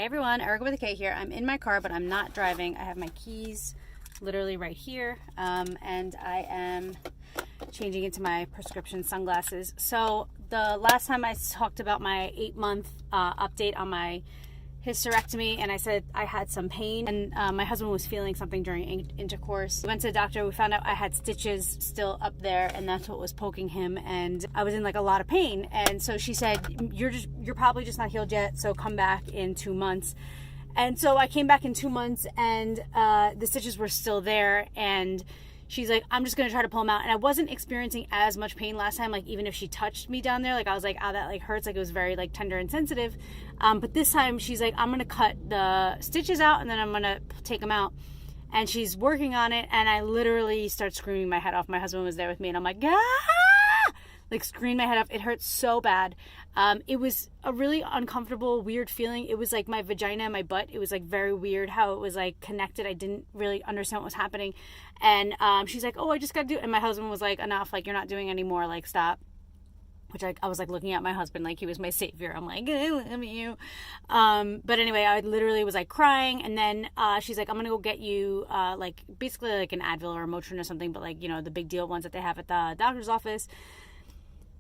everyone, Erica with a K here. I'm in my car, but I'm not driving. I have my keys literally right here, and I am changing into my prescription sunglasses. So the last time I talked about my 8-month update on my hysterectomy, and I said I had some pain, and my husband was feeling something during intercourse. We went to the doctor. We found out I had stitches still up there, and that's what was poking him, and I was in like a lot of pain. And so she said, you're probably just not healed yet, so come back in 2 months. And so I came back in 2 months, and the stitches were still there, and she's like, I'm just going to try to pull them out. And I wasn't experiencing as much pain last time. Like, even if she touched me down there, like, I was like, oh, that like hurts. Like, it was very like tender and sensitive. But this time she's like, I'm going to cut the stitches out and then I'm going to take them out. And she's working on it. And I literally start screaming my head off. My husband was there with me and I'm like, ah! Like, screaming my head off. It hurt so bad. It was a really uncomfortable, weird feeling. It was like my vagina and my butt. It was like very weird how it was like connected. I didn't really understand what was happening. And she's like, oh, I just got to do it. And my husband was like, enough, like, you're not doing anymore, like, stop. Which I was like looking at my husband like he was my savior. I'm like, I love you. But anyway, I literally was like crying. And then she's like, I'm going to go get you like basically like an Advil or a Motrin or something. But like, you know, the big deal ones that they have at the doctor's office.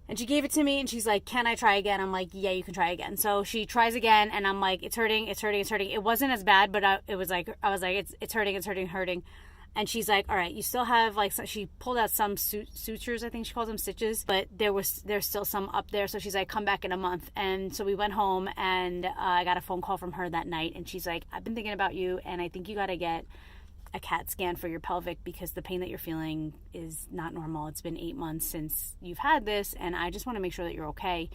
And she gave it to me and she's like, can I try again? I'm like, yeah, you can try again. So she tries again and I'm like, it's hurting, it's hurting, it's hurting. It wasn't as bad, but I was like, it's hurting, it's hurting, hurting. And she's like, all right, you still have like, so she pulled out some sutures, I think she calls them stitches, but there's still some up there. So she's like, come back in a month. And so we went home and I got a phone call from her that night. And she's like, I've been thinking about you and I think you got to get a CAT scan for your pelvic because the pain that you're feeling is not normal. It's been 8 months since you've had this and I just want to make sure that you're okay.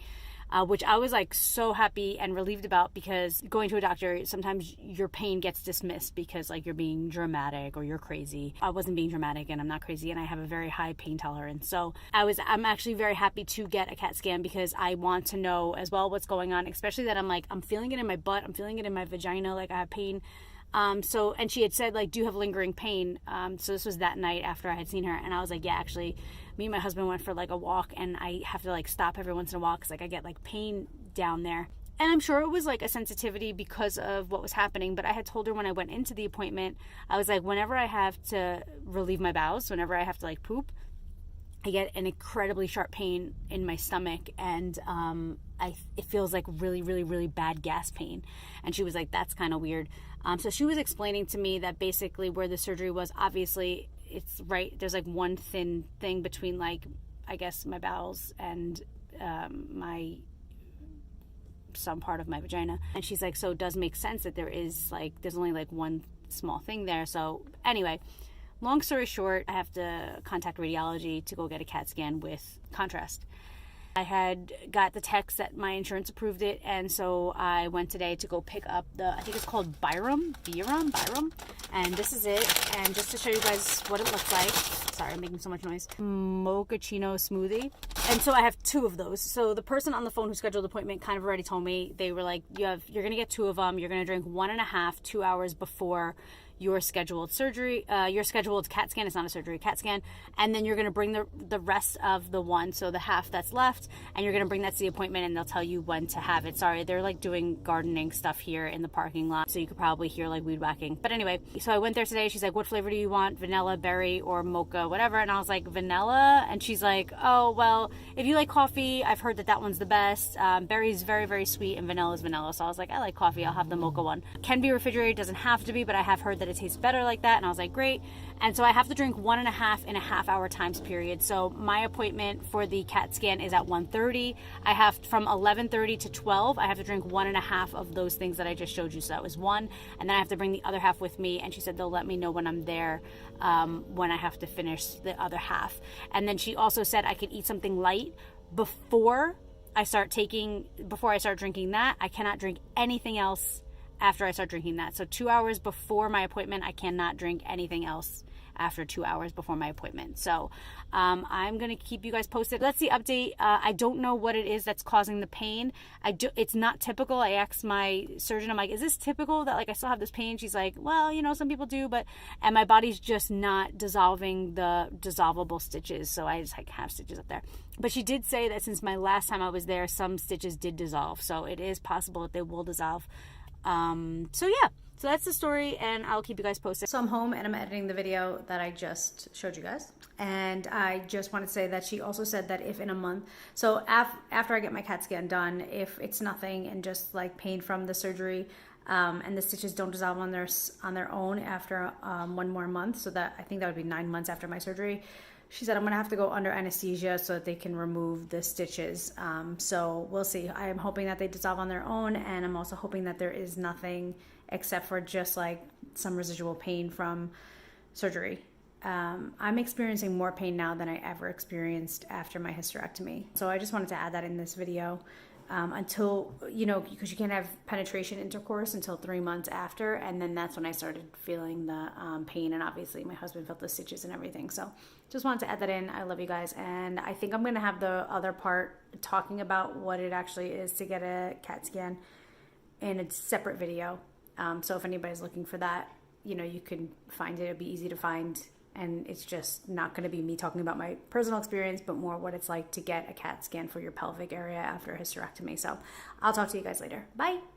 Which I was like so happy and relieved about because going to a doctor, sometimes your pain gets dismissed because like you're being dramatic or you're crazy. I wasn't being dramatic and I'm not crazy and I have a very high pain tolerance. So I'm actually very happy to get a CAT scan because I want to know as well what's going on, especially that I'm feeling it in my butt. I'm feeling it in my vagina. Like I have pain. And she had said like, do you have lingering pain? So this was that night after I had seen her and I was like, yeah, actually me and my husband went for like a walk and I have to like stop every once in a while because like I get like pain down there. And I'm sure it was like a sensitivity because of what was happening. But I had told her when I went into the appointment, I was like, whenever I have to relieve my bowels, whenever I have to like poop, I get an incredibly sharp pain in my stomach and it feels like really, really, really bad gas pain. And she was like, that's kind of weird. So she was explaining to me that basically where the surgery was, obviously it's right, there's like one thin thing between like, I guess my bowels and some part of my vagina. And she's like, so it does make sense that there's only like one small thing there. So anyway, long story short, I have to contact radiology to go get a CAT scan with contrast. I had got the text that my insurance approved it, and so I went today to go pick up I think it's called Byram, and this is it. And just to show you guys what it looks like, sorry, I'm making so much noise, mochaccino smoothie. And so I have 2 of those. So the person on the phone who scheduled the appointment kind of already told me, they were like, you're going to get 2 of them. You're going to drink 1.5, 2 hours before your scheduled surgery, your scheduled CAT scan. It's not a surgery, CAT scan. And then you're going to bring the rest of the one, so the half that's left, and you're going to bring that to the appointment and they'll tell you when to have it. Sorry, they're like doing gardening stuff here in the parking lot, so you could probably hear like weed whacking. But anyway, so I went there today. She's like, what flavor do you want? Vanilla, berry, or mocha, whatever. And I was like, vanilla. And she's like, oh, well, if you like coffee, I've heard that one's the best. Berry is very, very sweet and vanilla is vanilla. So I was like, I like coffee. I'll have the mocha one. Can be refrigerated, doesn't have to be, but I have heard that it tastes better like that. And I was like, great. And so I have to drink 1.5 in a half-hour times period. So my appointment for the CAT scan is at 1:30. I have from 11:30 to 12. I have to drink 1.5 of those things that I just showed you. So that was 1, and then I have to bring the other half with me. And she said they'll let me know when I'm there, when I have to finish the other half. And then she also said I could eat something light before I start drinking that. I cannot drink anything else after I start drinking that. So 2 hours before my appointment, I cannot drink anything else after 2 hours before my appointment. So I'm going to keep you guys posted. That's the update. I don't know what it is that's causing the pain. It's not typical. I asked my surgeon, I'm like, is this typical that like I still have this pain? She's like, well, you know, some people do, and my body's just not dissolving the dissolvable stitches. So I just like have stitches up there. But she did say that since my last time I was there, some stitches did dissolve. So it is possible that they will dissolve So yeah, so that's the story, and I'll keep you guys posted. So I'm home and I'm editing the video that I just showed you guys. And I just want to say that she also said that if in a month, so after I get my CAT scan done, if it's nothing and just like pain from the surgery, and the stitches don't dissolve on their own after 1 more month, so that I think that would be 9 months after my surgery, she said I'm gonna have to go under anesthesia so that they can remove the stitches. So we'll see. I am hoping that they dissolve on their own, and I'm also hoping that there is nothing except for just like some residual pain from surgery. I'm experiencing more pain now than I ever experienced after my hysterectomy. So I just wanted to add that in this video. Until, you know, because you can't have penetration intercourse until 3 months after, and then that's when I started feeling the pain, and obviously my husband felt the stitches and everything. So just wanted to add that in. I love you guys, and I think I'm going to have the other part talking about what it actually is to get a CAT scan in a separate video. So if anybody's looking for that, you know, you can find it. It'll be easy to find. And it's just not going to be me talking about my personal experience, but more what it's like to get a CAT scan for your pelvic area after a hysterectomy. So I'll talk to you guys later. Bye.